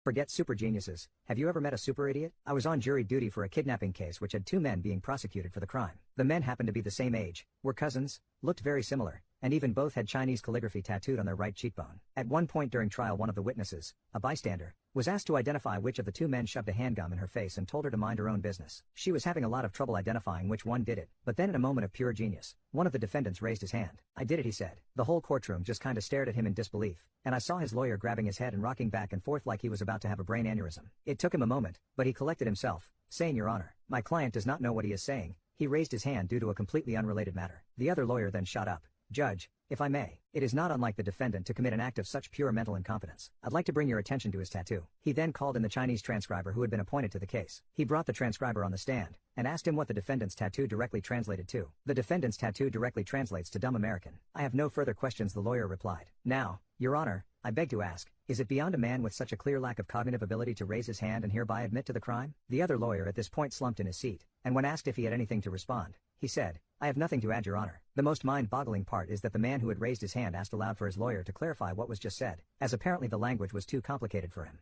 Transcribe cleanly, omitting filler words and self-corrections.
Forget super geniuses. Have you ever met a super idiot? I was on jury duty for a kidnapping case which had two men being prosecuted for the crime. The men happened to be the same age, were cousins, looked very similar, and even both had Chinese calligraphy tattooed on their right cheekbone. At one point during trial, one of the witnesses, a bystander, was asked to identify which of the two men shoved a handgun in her face and told her to mind her own business. She was having a lot of trouble identifying which one did it, but then in a moment of pure genius, one of the defendants raised his hand. "I did it," he said. The whole courtroom just kinda stared at him in disbelief, and I saw his lawyer grabbing his head and rocking back and forth like he was about to have a brain aneurysm. It took him a moment, but he collected himself, saying, "Your Honor, my client does not know what he is saying. He raised his hand due to a completely unrelated matter." The other lawyer then shot up. "Judge, if I may, it is not unlike the defendant to commit an act of such pure mental incompetence. I'd like to bring your attention to his tattoo." He then called in the Chinese transcriber who had been appointed to the case. He brought the transcriber on the stand and asked him what the defendant's tattoo directly translated to. "The defendant's tattoo directly translates to dumb American." "I have no further questions," the lawyer replied. "Now, Your Honor, I beg to ask, is it beyond a man with such a clear lack of cognitive ability to raise his hand and hereby admit to the crime?" The other lawyer at this point slumped in his seat, and when asked if he had anything to respond, he said, "I have nothing to add, Your Honor." The most mind-boggling part is that the man who had raised his hand asked aloud for his lawyer to clarify what was just said, as apparently the language was too complicated for him.